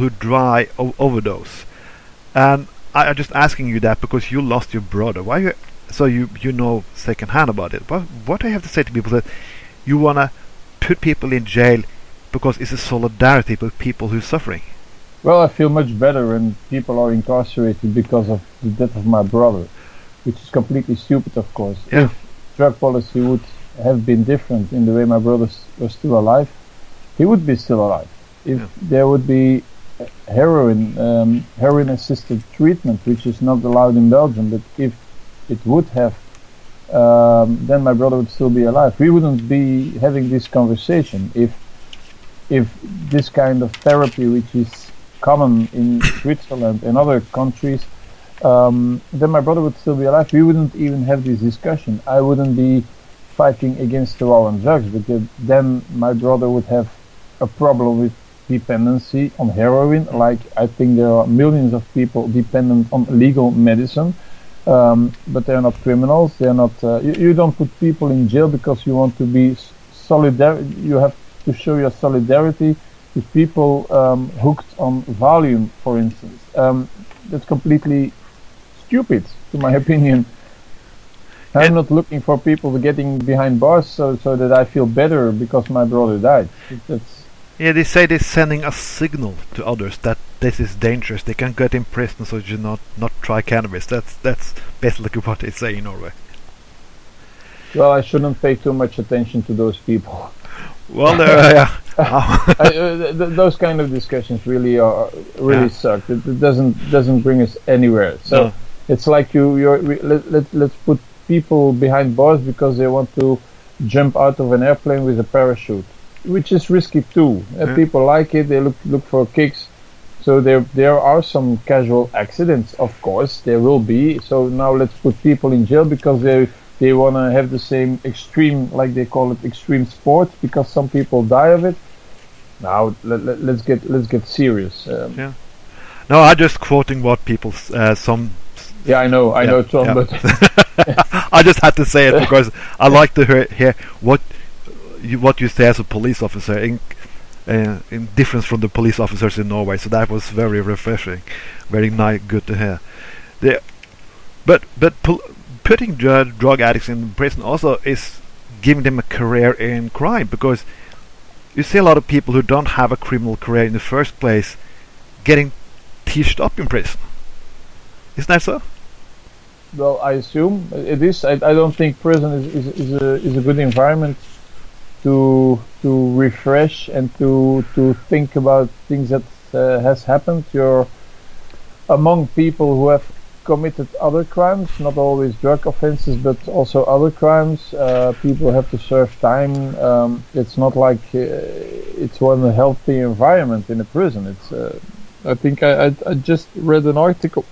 who die of overdose. And I'm just asking you that because you lost your brother. Why you? So you know secondhand about it. What do you have to say to people that you wanna put people in jail because it's a solidarity with people who are suffering? Well, I feel much better when people are incarcerated because of the death of my brother, which is completely stupid, of course. Yeah. If drug policy would have been different in the way my brother was still alive, he would be still alive. If there would be heroin-assisted treatment, which is not allowed in Belgium, but if it would have, then my brother would still be alive. We wouldn't be having this conversation if this kind of therapy, which is common in Switzerland and other countries, then my brother would still be alive. We wouldn't even have this discussion. I wouldn't be fighting against the war on drugs, because then my brother would have a problem with dependency on heroin. Like, I think there are millions of people dependent on legal medicine, but they're not criminals. They're not. You don't put people in jail because you want to be solidar. You have to show your solidarity with people hooked on volume, for instance. That's completely stupid, to my opinion. I'm not looking for people getting behind bars so that I feel better because my brother died. Yeah, they say they're sending a signal to others that this is dangerous. They can get in prison, so you not try cannabis. That's basically what they say in Norway. Well, I shouldn't pay too much attention to those people. Well, those kind of discussions really suck. It doesn't bring us anywhere. So no. It's like let's put people behind bars because they want to jump out of an airplane with a parachute, which is risky too. People like it. They look for kicks. So there are some casual accidents, of course. There will be. So now let's put people in jail because they want to have the same extreme, like they call it, extreme sport, because some people die of it. Now let's get serious. No, I'm just quoting what people some. Yeah, I know, Tom, but I just had to say it because I like to hear what you say as a police officer in difference from the police officers in Norway. So that was very refreshing, very nice, good to hear. But putting drug addicts in prison also is giving them a career in crime, because you see a lot of people who don't have a criminal career in the first place getting teased up in prison. Isn't that so? Well, I assume it is. I don't think prison is a good environment to refresh and to think about things that has happened. You're among people who have committed other crimes, not always drug offenses, but also other crimes. People have to serve time. It's not like it's one healthy environment in a prison. It's. I think I just read an article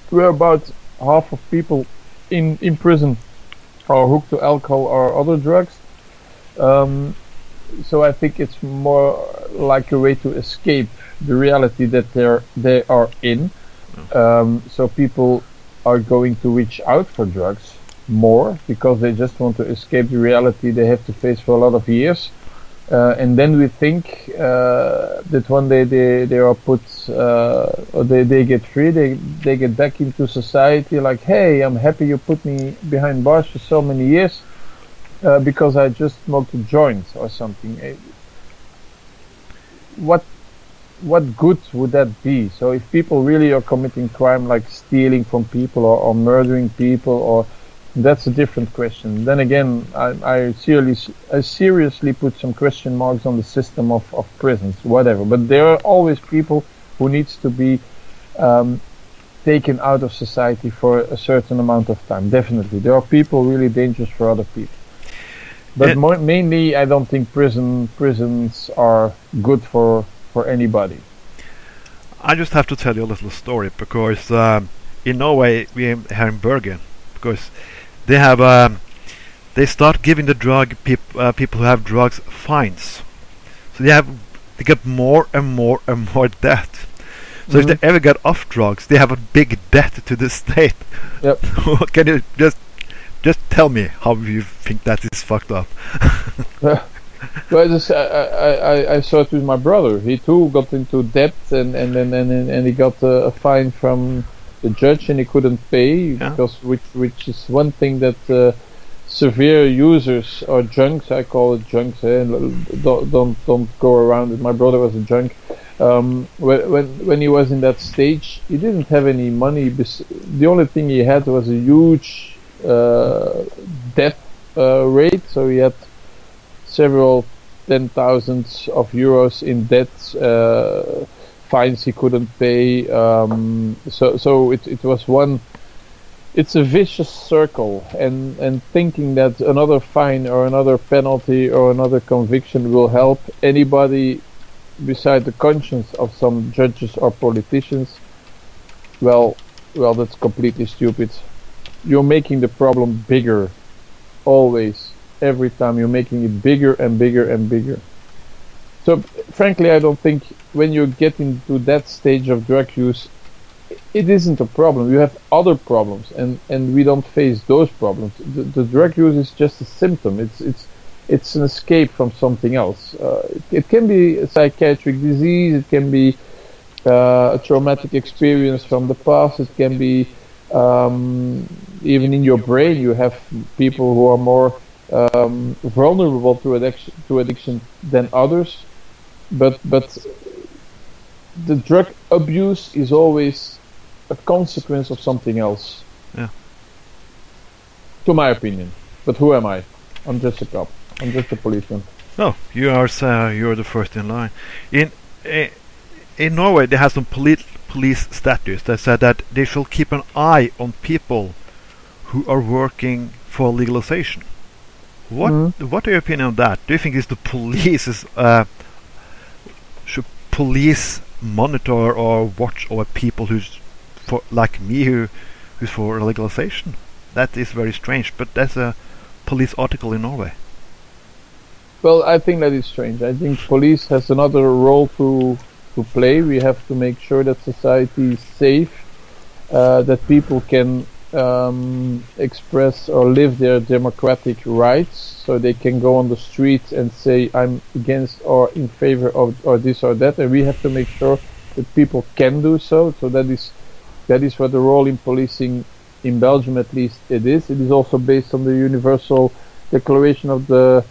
where about half of people in prison are hooked to alcohol or other drugs. So I think it's more like a way to escape the reality that they are in. So people are going to reach out for drugs more because they just want to escape the reality they have to face for a lot of years. And then we think that one day they are put, or they get free, they get back into society like, hey, I'm happy you put me behind bars for so many years because I just smoked a joint or something. What good would that be? So if people really are committing crime like stealing from people or murdering people, or that's a different question. Then again, I seriously put some question marks on the system of prisons, whatever. But there are always people who needs to be taken out of society for a certain amount of time. Definitely, there are people really dangerous for other people. But mainly, I don't think prisons are good for anybody. I just have to tell you a little story because in Norway we are in Bergen, because they have they start giving the people who have drugs fines, so they get more and more and more debt. So if they ever get off drugs, they have a big debt to the state. Yep. Can you just tell me how you think that is fucked up? Well, I saw it with my brother. He too got into debt, and he got a fine from the judge, and he couldn't pay because which is one thing that severe users or junks, I call it junks. Don't go around it. My brother was a junk. When he was in that stage, he didn't have any money. The only thing he had was a huge debt rate, so he had several 10,000s of euros in debt, fines he couldn't pay. So it was one. It's a vicious circle, and thinking that another fine or another penalty or another conviction will help anybody beside the conscience of some judges or politicians, well, that's completely stupid. You're making the problem bigger, always. Every time you're making it bigger and bigger and bigger. So frankly, I don't think when you get into that stage of drug use, it isn't a problem. You have other problems, and we don't face those problems. The drug use is just a symptom. It's an escape from something else. It can be a psychiatric disease. It can be a traumatic experience from the past. It can be even in your brain. You have people who are more vulnerable to addiction than others, but the drug abuse is always a consequence of something else. Yeah. To my opinion, but who am I? I'm just a cop. I'm just a policeman. No, you're the first in line. In Norway, they have some police statutes that said that they shall keep an eye on people who are working for legalization. What are your opinion on that? Do you think the police should police monitor or watch over people who's like me who's for legalization? That is very strange, but that's a police article in Norway. Well, I think that is strange. I think police has another role to play. We have to make sure that society is safe, that people can express or live their democratic rights, so they can go on the streets and say I'm against or in favor of or this or that, and we have to make sure that people can do so. So that is what the role in policing in Belgium, at least, it is. It is also based on the Universal Declaration of the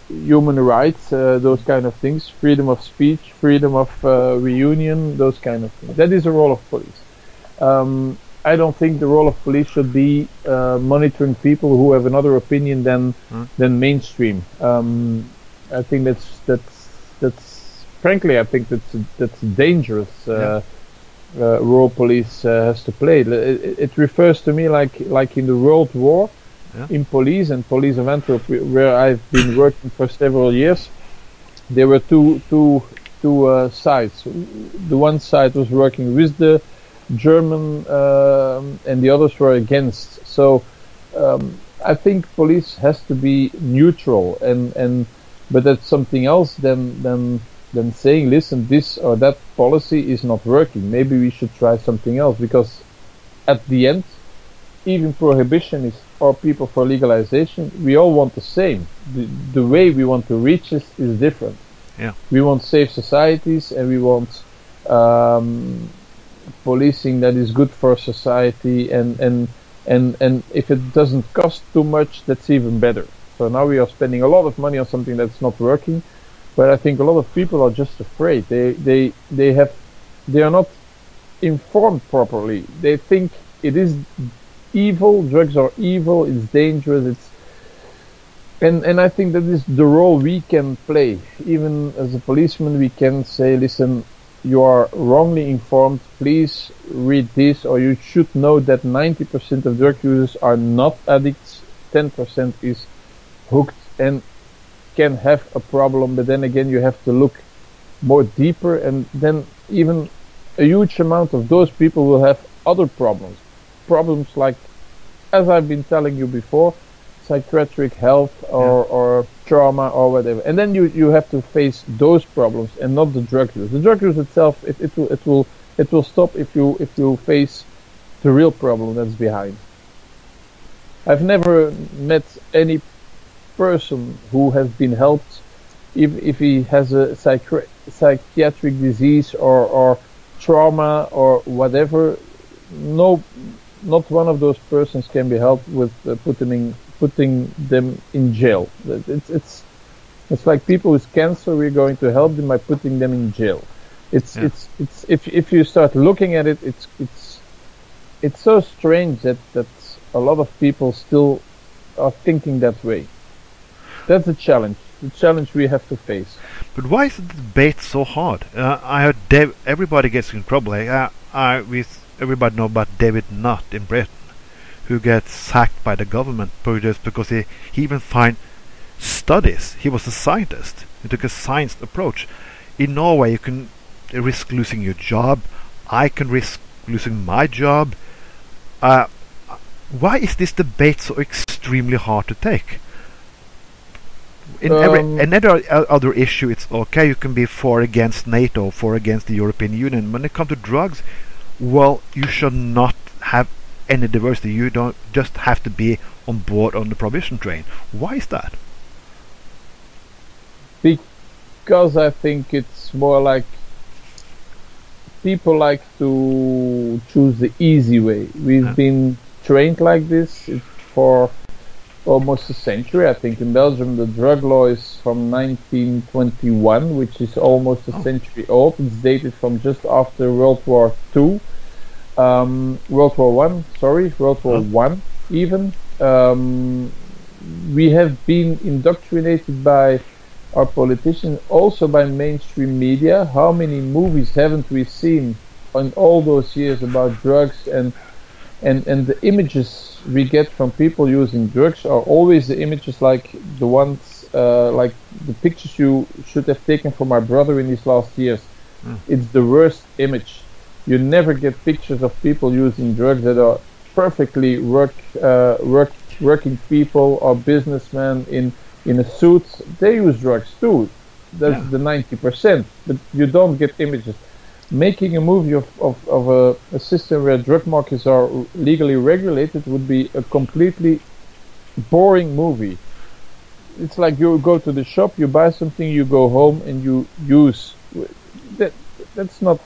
human rights, those kind of things, freedom of speech, freedom of reunion, those kind of things. That is the role of police. I don't think the role of police should be monitoring people who have another opinion than mainstream. I think that's frankly, I think that's dangerous. Role police has to play. It refers to me like in the World War. Yeah. In police and police of Antwerp, where I've been working for several years, there were two sides. The one side was working with the German, and the others were against. So I think police has to be neutral, but that's something else than saying, listen, this or that policy is not working. Maybe we should try something else, because at the end, even prohibitionists or people for legalization, we all want the same. The way we want to reach this is different. Yeah. We want safe societies, and we want policing that is good for society, and if it doesn't cost too much, that's even better. So now we are spending a lot of money on something that's not working, but I think a lot of people are just afraid. They are not informed properly. They think it is evil, drugs are evil, it's dangerous, and I think that is the role we can play. Even as a policeman, we can say, listen, you are wrongly informed, please read this, or you should know that 90% of drug users are not addicts, 10% is hooked and can have a problem, but then again you have to look more deeper, and then even a huge amount of those people will have other problems like, as I've been telling you before, psychiatric health or trauma or whatever, and then you have to face those problems and not the drug use. The drug use itself, it will stop if you face the real problem that's behind. I've never met any person who has been helped, if he has a psychiatric disease or trauma or whatever, no, not one of those persons can be helped with putting them in jail. It's like people with cancer. We're going to help them by putting them in jail. It's if you start looking at it, it's so strange that a lot of people still are thinking that way. That's the challenge we have to face. But why is the debate so hard? I heard everybody gets in trouble. Everybody know about David Nutt in Britain, who gets sacked by the government just because he even find studies. He was a scientist. He took a science approach. In Norway, you can risk losing your job. I can risk losing my job. Why is this debate so extremely hard to take? In every other issue, it's okay. You can be for against NATO, for against the European Union. When it comes to drugs, well, you should not have any diversity. You don't just have to be on board on the prohibition train. Why is that? Because I think it's more like people like to choose the easy way. We've been trained like this for almost a century. I think in Belgium the drug law is from 1921, which is almost a century old. It's dated from just after World War II. World War One even. We have been indoctrinated by our politicians, also by mainstream media. How many movies haven't we seen in all those years about drugs, and the images we get from people using drugs are always the images like the ones like the pictures you should have taken from my brother in these last years. It's the worst image. You never get pictures of people using drugs that are perfectly working people or businessmen in a suit. They use drugs too. That's the 90%. But you don't get images. Making a movie of a system where drug markets are legally regulated would be a completely boring movie. It's like you go to the shop, you buy something, you go home and you use. That's not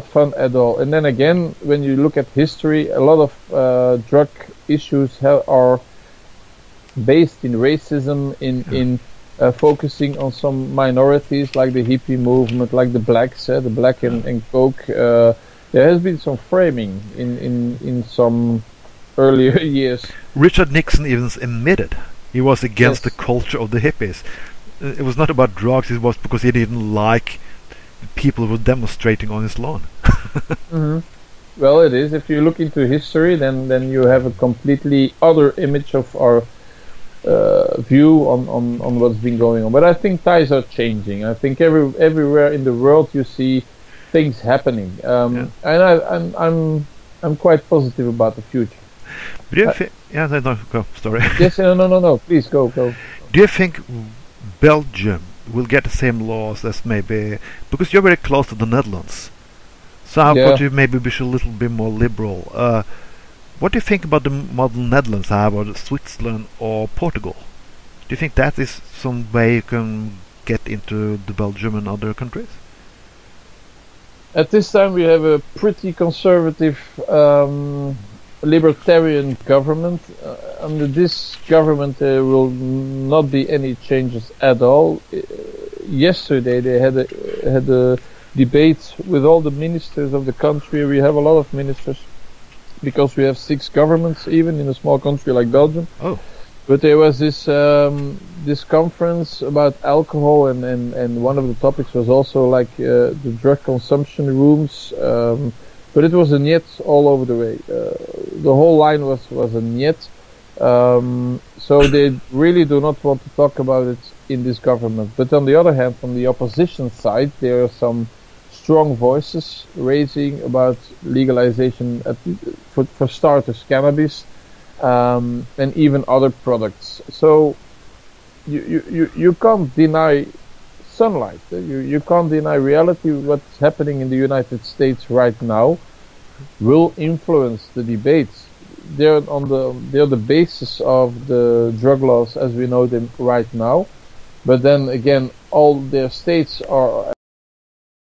fun at all. And then again, when you look at history, a lot of drug issues are based in racism, in focusing on some minorities like the hippie movement, like the blacks, the black and coke. There has been some framing in some earlier years. Richard Nixon even admitted he was against the culture of the hippies. It was not about drugs, it was because he didn't like people who were demonstrating on his lawn. Well, it is. If you look into history, then you have a completely other image of our view on what's been going on. But I think ties are changing. I think everywhere in the world you see things happening, and I'm quite positive about the future. Do you go. Sorry. Yes, no. Please go. Do you think Belgium will get the same laws as maybe, because you're very close to the Netherlands? So I thought you maybe be a little bit more liberal. What do you think about the model Netherlands have, or Switzerland or Portugal? Do you think that is some way you can get into the Belgium and other countries? At this time we have a pretty conservative libertarian government. Under this government there will not be any changes at all. Yesterday they had a debate with all the ministers of the country. We have a lot of ministers because we have 6 governments even in a small country like Belgium. But there was this conference about alcohol, and one of the topics was also like the drug consumption rooms. But it was a niet all over the way. The whole line was a niet. So they really do not want to talk about it in this government. But on the other hand, from the opposition side, there are some strong voices raising about legalization for starters, cannabis, and even other products. So you can't deny sunlight. You can't deny reality. What's happening in the United States right now will influence the debates. they're the basis of the drug laws as we know them right now. But then again, all their states are